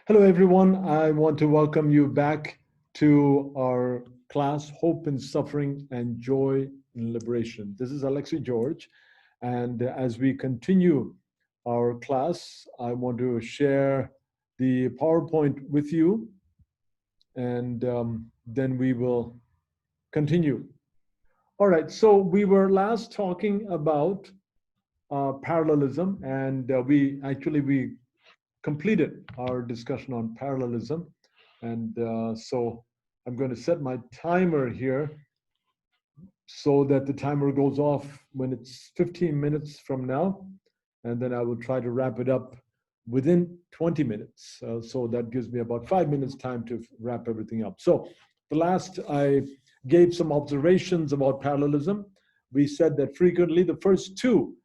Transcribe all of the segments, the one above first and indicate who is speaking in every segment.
Speaker 1: Hello, everyone. I want to welcome you back to our class, Hope in Suffering and Joy in Liberation. This is Alexi George. And as we continue our class, I want to share the PowerPoint with you, and then we will continue. All right, so we were last talking about parallelism, and we completed our discussion on parallelism. And so I'm going to set my timer here so that the timer goes off when it's 15 minutes from now. And then I will try to wrap it up within 20 minutes. So that gives me about 5 minutes time to wrap everything up. So the last, I gave some observations about parallelism. We said that frequently the first two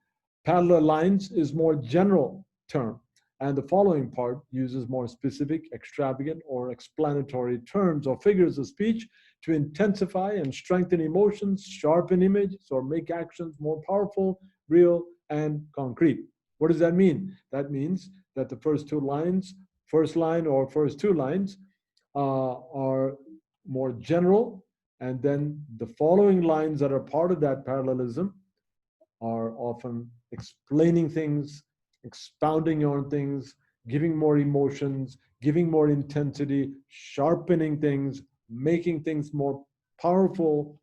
Speaker 1: parallel lines is more general term, and the following part uses more specific, extravagant, or explanatory terms or figures of speech to intensify and strengthen emotions, sharpen images, or make actions more powerful, real, and concrete. What does that mean? That means that the first two lines, first line or first two lines, are more general, and then the following lines that are part of that parallelism are often explaining things, expounding on things, giving more emotions, giving more intensity, sharpening things, making things more powerful,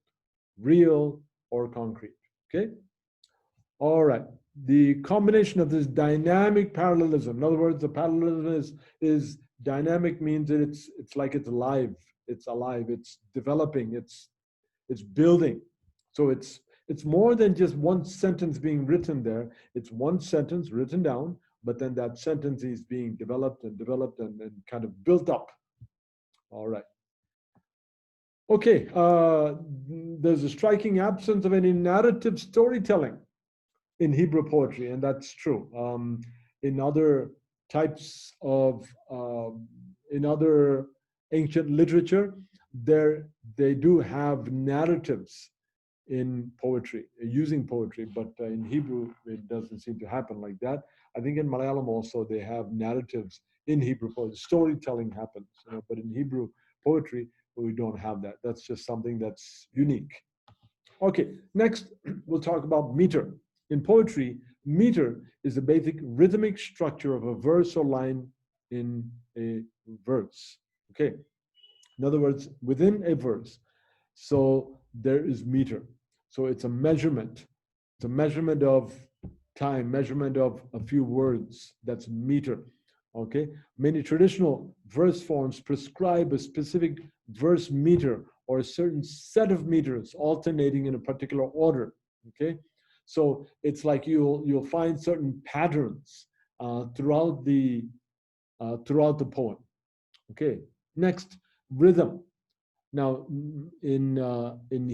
Speaker 1: real, or concrete. Okay? All right. The combination of this dynamic parallelism, in other words, the parallelism is dynamic, means that it's like it's alive, it's developing, it's building. So it's more than just one sentence being written there. It's one sentence written down, but then that sentence is being developed and kind of built up. All right. Okay. There's a striking absence of any narrative storytelling in Hebrew poetry, and that's true. In other types of, in other ancient literature, they do have narratives in poetry, using poetry, but in Hebrew, it doesn't seem to happen like that. I think in Malayalam also, they have narratives in Hebrew poetry. Storytelling happens, but in Hebrew poetry, we don't have that. That's just something that's unique. Okay, next, we'll talk about meter. In poetry, meter is the basic rhythmic structure of a verse or line in a verse. Okay, in other words, within a verse. So there is meter. So it's a measurement. It's a measurement of time, measurement of a few words. That's meter. Okay. Many traditional verse forms prescribe a specific verse meter or a certain set of meters alternating in a particular order. Okay. So it's like you'll find certain patterns throughout the poem. Okay. Next, rhythm. Now, in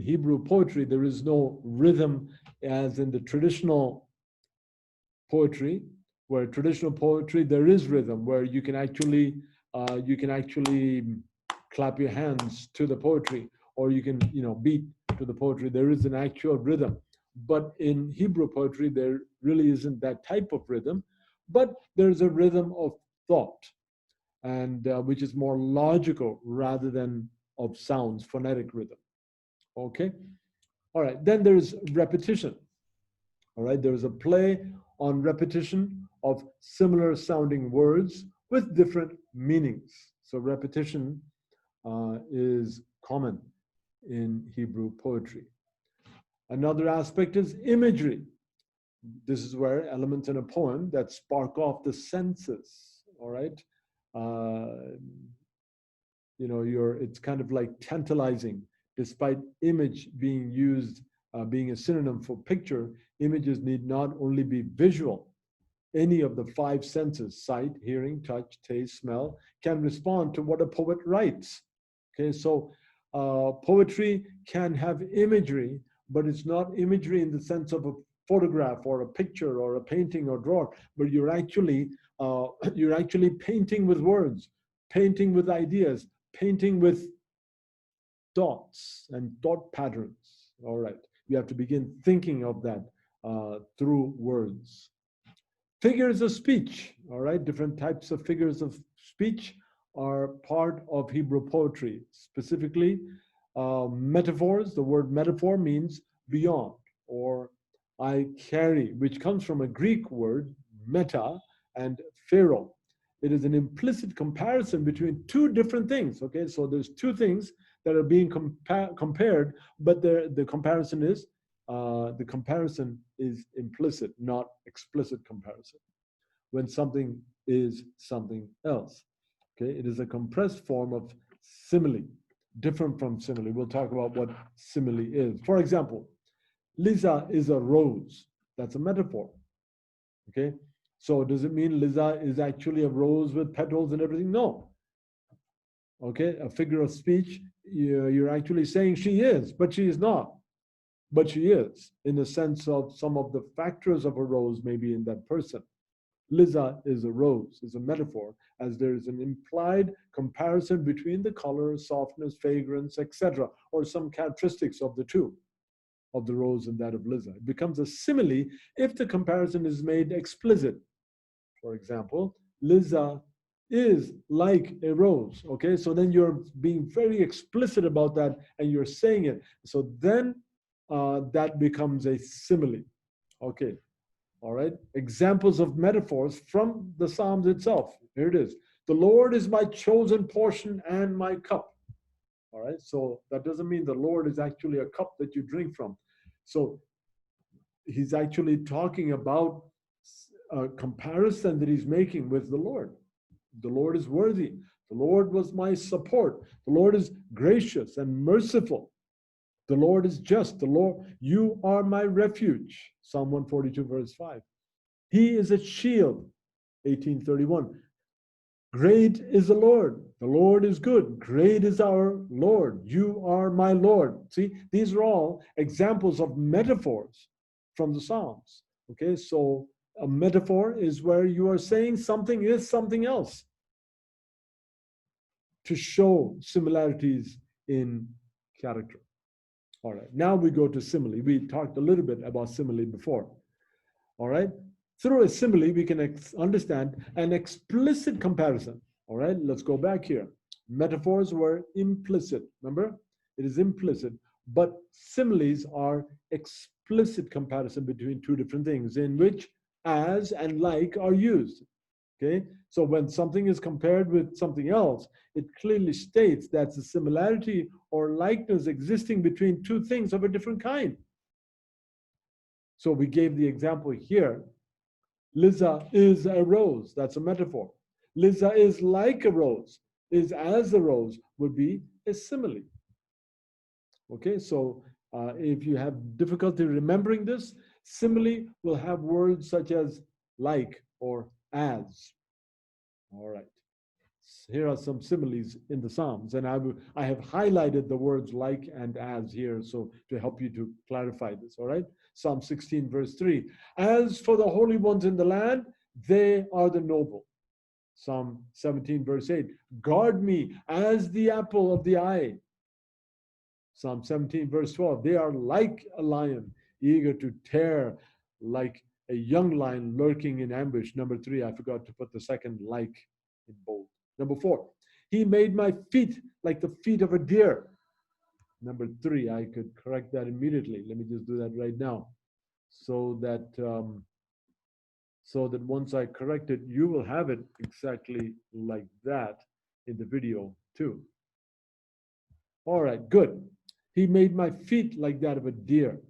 Speaker 1: Hebrew poetry, there is no rhythm as in the traditional poetry. Where traditional poetry there is rhythm, where you can actually clap your hands to the poetry, or you can beat to the poetry. There is an actual rhythm. But in Hebrew poetry, there really isn't that type of rhythm. But there's a rhythm of thought, and which is more logical rather than of sounds, phonetic rhythm. Okay. All right. Then there's repetition. All right. There is a play on repetition of similar sounding words with different meanings. So repetition is common in Hebrew poetry. Another aspect is imagery. This is where elements in a poem that spark off the senses. All right. Uh, it's kind of like tantalizing. Despite image being used, being a synonym for picture, images need not only be visual. Any of the five senses, sight, hearing, touch, taste, smell, can respond to what a poet writes. Okay, so poetry can have imagery, but it's not imagery in the sense of a photograph or a picture or a painting or draw, but you're actually painting with words, painting with ideas, painting with thoughts and thought patterns. All right, you have to begin thinking of that through words. Figures of speech, all right? Different types of figures of speech are part of Hebrew poetry. Specifically, metaphors. The word metaphor means beyond, or I carry, which comes from a Greek word, meta, and pharaoh. It is an implicit comparison between two different things, okay? So there's two things that are being compared, but the comparison is implicit, not explicit comparison. When something is something else, okay? It is a compressed form of simile, different from simile. We'll talk about what simile is. For example, Lisa is a rose. That's a metaphor, okay? So does it mean Lisa is actually a rose with petals and everything? No. Okay, a figure of speech, you're actually saying she is, but she is not. But she is, in the sense of some of the factors of a rose maybe in that person. Lisa is a rose, is a metaphor, as there is an implied comparison between the color, softness, fragrance, etc., or some characteristics of the two, of the rose and that of Lisa. It becomes a simile if the comparison is made explicit. For example, Lisa is like a rose, okay? So then you're being very explicit about that and you're saying it. So then that becomes a simile, okay? All right, examples of metaphors from the Psalms itself. Here it is. The Lord is my chosen portion and my cup. All right, so that doesn't mean the Lord is actually a cup that you drink from. So he's actually talking about a comparison that he's making with the Lord. The Lord is worthy. The Lord was my support. The Lord is gracious and merciful. The Lord is just. The Lord, you are my refuge. Psalm 142, verse 5. He is a shield. 1831. Great is the Lord. The Lord is good. Great is our Lord. You are my Lord. See, these are all examples of metaphors from the Psalms. Okay, so a metaphor is where you are saying something is something else to show similarities in character. All right, now we go to simile. We talked a little bit about simile before. All right, through a simile, we can understand an explicit comparison. All right, let's go back here. Metaphors were implicit, remember? It is implicit, but similes are explicit comparison between two different things in which as and like are used. Okay, so when something is compared with something else, it clearly states that's a similarity or likeness existing between two things of a different kind. So we gave the example here. Lisa is a rose. That's a metaphor. Lisa is like a rose, is as a rose would be a simile. Okay, so if you have difficulty remembering this, simile will have words such as like or as. All right. Here are some similes in the Psalms, and I have highlighted the words like and as here, so to help you to clarify this, all right? Psalm 16, verse 3. As for the holy ones in the land, they are the noble. Psalm 17, verse 8. Guard me as the apple of the eye. Psalm 17, verse 12. They are like a lion, eager to tear, like a young lion lurking in ambush. Number 3, I forgot to put the second like in bold. Number 4, he made my feet like the feet of a deer. Number 3, I could correct that immediately. Let me just do that right now, so that once I correct it, you will have it exactly like that in the video too. All right, good. He made my feet like that of a deer.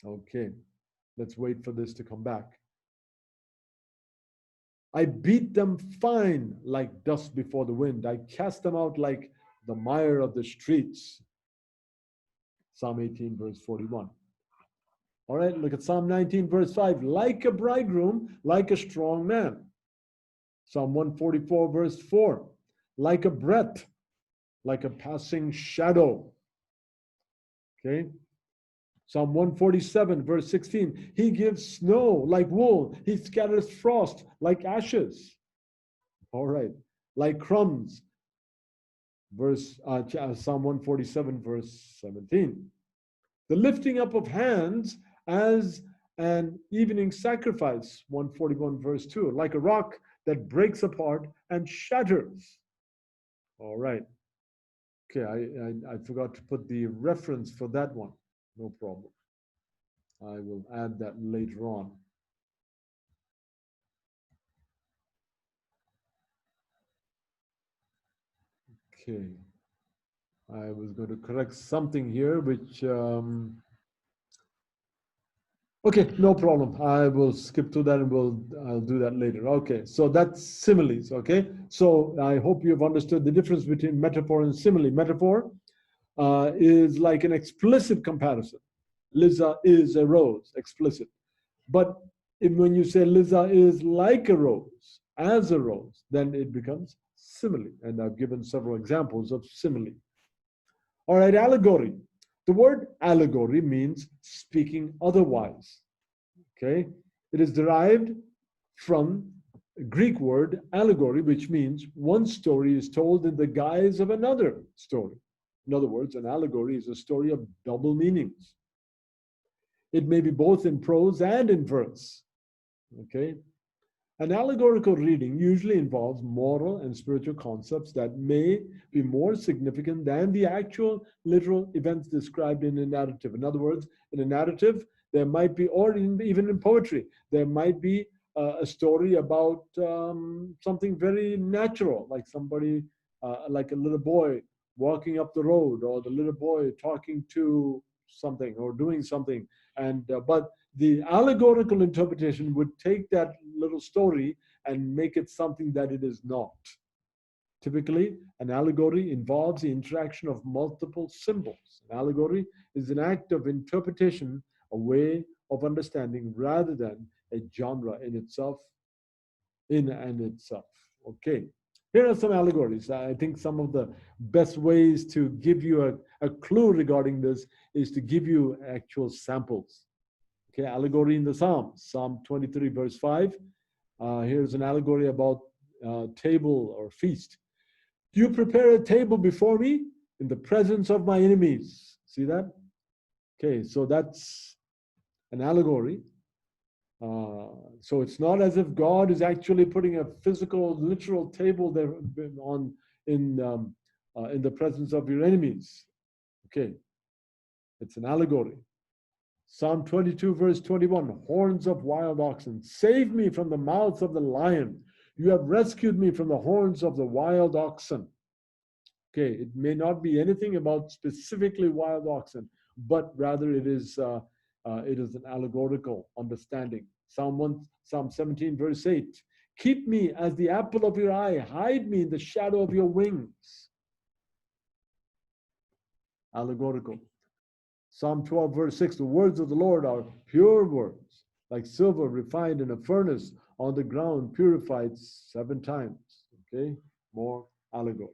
Speaker 1: Okay, let's wait for this to come back. I beat them fine like dust before the wind. I cast them out like the mire of the streets. Psalm 18, verse 41. All right, look at Psalm 19, verse 5. Like a bridegroom, like a strong man. Psalm 144, verse 4. Like a breath, like a passing shadow. Okay. Psalm 147, verse 16. He gives snow like wool. He scatters frost like ashes. All right. Like crumbs. Psalm 147, verse 17. The lifting up of hands as and evening sacrifice, 141 verse 2, like a rock that breaks apart and shatters. All right. Okay, I forgot to put the reference for that one. No problem. I will add that later on. Okay. I was going to correct something here, which okay, no problem. I will skip to that and I'll do that later. Okay, so that's similes. Okay, so I hope you've understood the difference between metaphor and simile. Metaphor is like an explicit comparison. Liza is a rose, explicit. But when you say Liza is like a rose, as a rose, then it becomes simile. And I've given several examples of simile. All right, allegory. The word allegory means speaking otherwise. Okay, it is derived from a Greek word allegory, which means one story is told in the guise of another story. In other words, an allegory is a story of double meanings. It may be both in prose and in verse. Okay, an allegorical reading usually involves moral and spiritual concepts that may be more significant than the actual literal events described in a narrative. In other words, in a narrative, there might be, or even in poetry, there might be a story about something very natural, like somebody, like a little boy walking up the road, or the little boy talking to something or doing something. And but the allegorical interpretation would take that little story and make it something that it is not. Typically, an allegory involves the interaction of multiple symbols. An allegory is an act of interpretation, a way of understanding rather than a genre in itself, in and itself. Okay. Here are some allegories. I think some of the best ways to give you a clue regarding this is to give you actual samples. Okay, allegory in the Psalms. Psalm 23, verse 5. Here's an allegory about table or feast. You prepare a table before me in the presence of my enemies. See that? Okay, so that's an allegory. So it's not as if God is actually putting a physical, literal table there on in the presence of your enemies. Okay, it's an allegory. Psalm 22, verse 21, horns of wild oxen, save me from the mouth of the lion. You have rescued me from the horns of the wild oxen. Okay, it may not be anything about specifically wild oxen, but rather it is an allegorical understanding. Psalm 17, verse 8, keep me as the apple of your eye, hide me in the shadow of your wings. Allegorical. Psalm 12, verse 6, the words of the Lord are pure words, like silver refined in a furnace on the ground, purified 7 times. Okay, more allegory.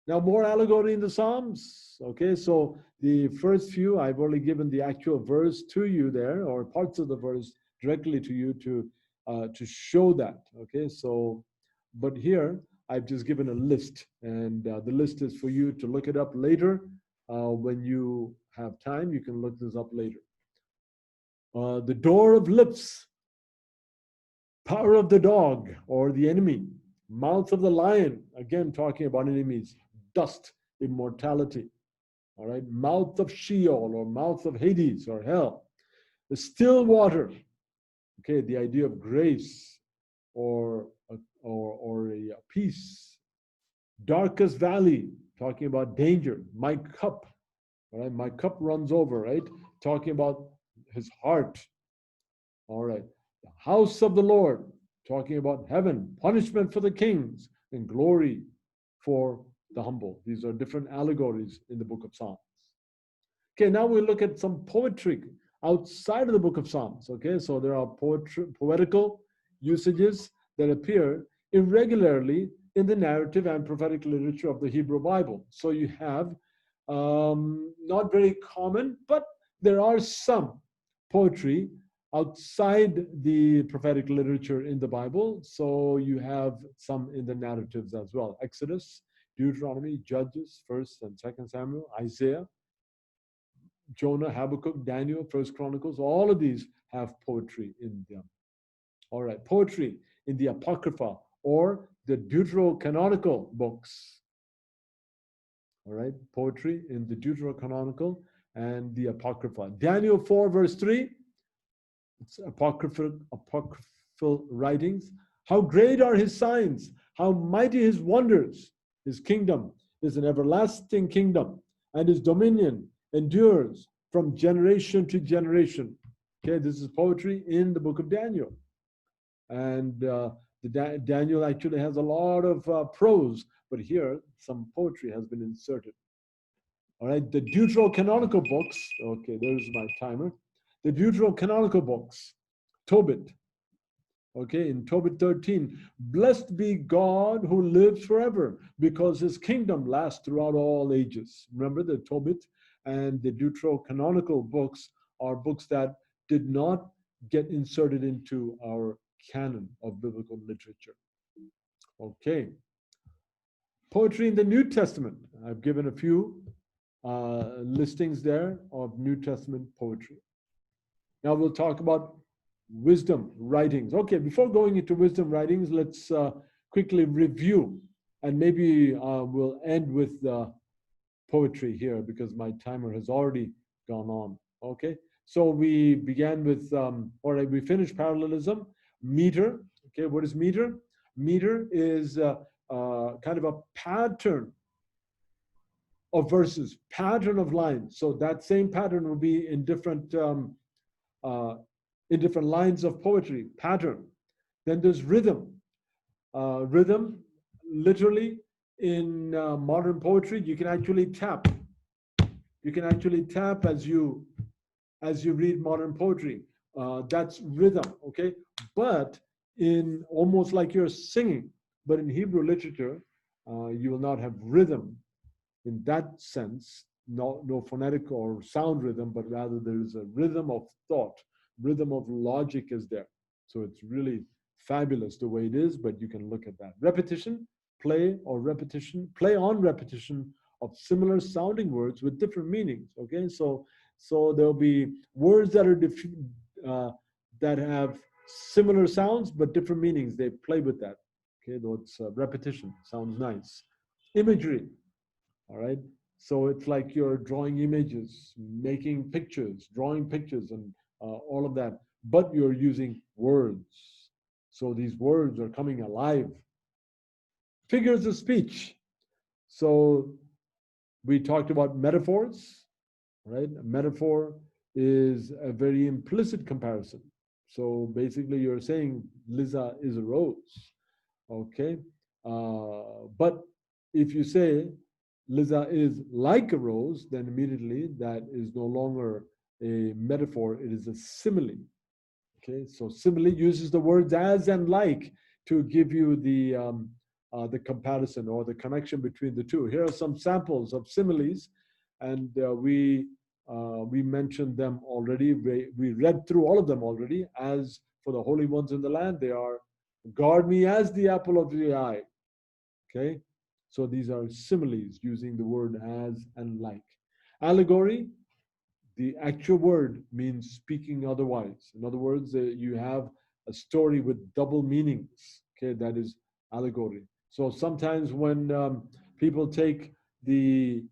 Speaker 1: Now, more allegory in the Psalms. Okay, so the first few, I've only given the actual verse to you there, or parts of the verse directly to you to show that. Okay, so, but here I've just given a list, and the list is for you to look it up later. When you have time, you can look this up later. The door of lips, power of the dog or the enemy, mouth of the lion, again talking about enemies, dust, immortality, all right, mouth of Sheol or mouth of Hades or hell, the still water, okay, the idea of grace or a peace, darkest valley, talking about danger, my cup, all right, my cup runs over, right, talking about his heart, all right, the house of the Lord, talking about heaven, punishment for the kings, and glory for the humble. These are different allegories in the book of Psalms. Okay, now we look at some poetry outside of the book of Psalms. Okay, so there are poetical usages that appear irregularly in the narrative and prophetic literature of the Hebrew Bible. So you have not very common, but there are some poetry outside the prophetic literature in the Bible. So you have some in the narratives as well. Exodus, Deuteronomy, Judges, 1st and 2nd Samuel, Isaiah, Jonah, Habakkuk, Daniel, First Chronicles, all of these have poetry in them. All right, poetry in the Apocrypha or the Deuterocanonical books. All right, poetry in the Deuterocanonical and the Apocrypha. Daniel 4, verse 3, it's apocryphal writings. How great are his signs, how mighty his wonders. His kingdom is an everlasting kingdom, and his dominion endures from generation to generation. Okay, this is poetry in the book of Daniel. And Daniel actually has a lot of prose, but here some poetry has been inserted. All right, the Deuterocanonical books. Okay, there's my timer. The Deuterocanonical books, Tobit. Okay, in Tobit 13, blessed be God who lives forever, because his kingdom lasts throughout all ages. Remember, the Tobit and the Deuterocanonical books are books that did not get inserted into our canon of biblical literature. Okay. Poetry in the New Testament. I've given a few listings there of New Testament poetry. Now we'll talk about wisdom writings. Okay, before going into wisdom writings, let's quickly review, and maybe we'll end with poetry here because my timer has already gone on. Okay, so we began with, all right, we finished parallelism, meter. Okay, what is meter? Meter is kind of a pattern of verses, pattern of lines. So that same pattern will be in different lines of poetry, pattern. Then there's rhythm. Rhythm, literally in modern poetry, you can actually tap. You can actually tap as you read modern poetry. That's rhythm, okay? But in almost like you're singing, but in Hebrew literature, you will not have rhythm in that sense, no phonetic or sound rhythm, but rather there is a rhythm of thought, rhythm of logic is there. So it's really fabulous the way it is, but you can look at that. Repetition, play on repetition of similar sounding words with different meanings, okay? So there'll be words that are that have similar sounds but different meanings. They play with that, okay? Though it's repetition, sounds nice. Imagery, all right? So it's like you're drawing images, making pictures, drawing pictures, and all of that, but you're using words. So these words are coming alive. Figures of speech. So we talked about metaphors, right? A metaphor is a very implicit comparison. So basically you're saying Liza is a rose, okay? But if you say Liza is like a rose, then immediately that is no longer a metaphor, it is a simile. Okay, so simile uses the words as and like to give you the comparison or the connection between the two. Here are some samples of similes, and we mentioned them already. We read through all of them already. As for the holy ones in the land, they are, guard me as the apple of the eye. Okay, so these are similes using the word as and like. Allegory, the actual word means speaking otherwise. In other words, you have a story with double meanings. Okay, that is allegory. So sometimes when people take the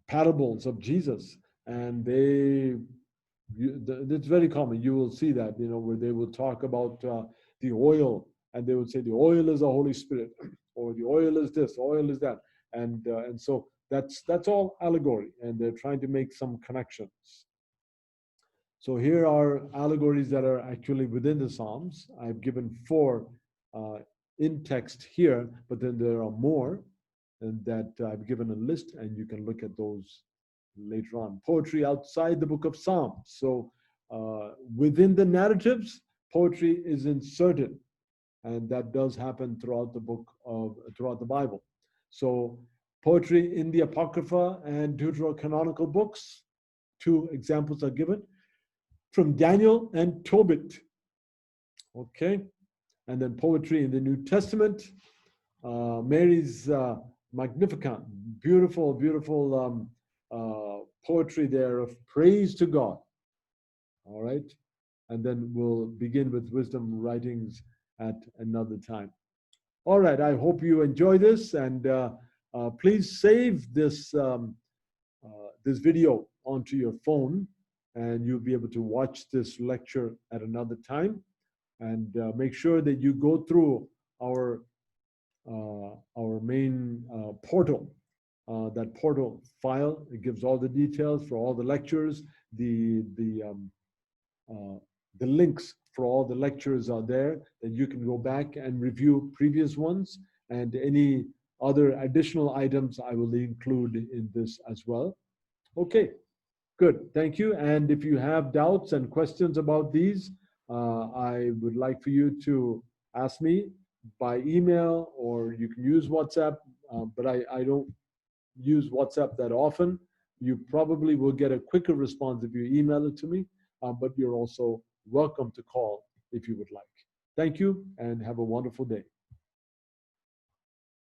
Speaker 1: parables of Jesus and it's very common. You will see that, where they will talk about the oil, and they would say the oil is the Holy Spirit, or the oil is this, oil is that, and so that's all allegory, and they're trying to make some connections. So here are allegories that are actually within the Psalms. I've given 4 in text here, but then there are more, and that I've given a list, and you can look at those later on. Poetry outside the book of Psalms. So within the narratives, poetry is inserted, and that does happen throughout the Bible. So poetry in the Apocrypha and Deuterocanonical books, 2 examples are given from Daniel and Tobit. Okay, and then poetry in the New Testament, Mary's Magnificat, beautiful poetry there of praise to God. All right. And then we'll begin with wisdom writings at another time. All right. I hope you enjoy this, and please save this video onto your phone, and you'll be able to watch this lecture at another time. And make sure that you go through our main portal. That portal file, it gives all the details for all the lectures. The links for all the lectures are there, that you can go back and review previous ones, and any other additional items I will include in this as well. Okay, good, thank you. And if you have doubts and questions about these, I would like for you to ask me by email, or you can use WhatsApp, but I don't use WhatsApp that often. You probably will get a quicker response if you email it to me, but you're also welcome to call if you would like. Thank you, and have a wonderful day.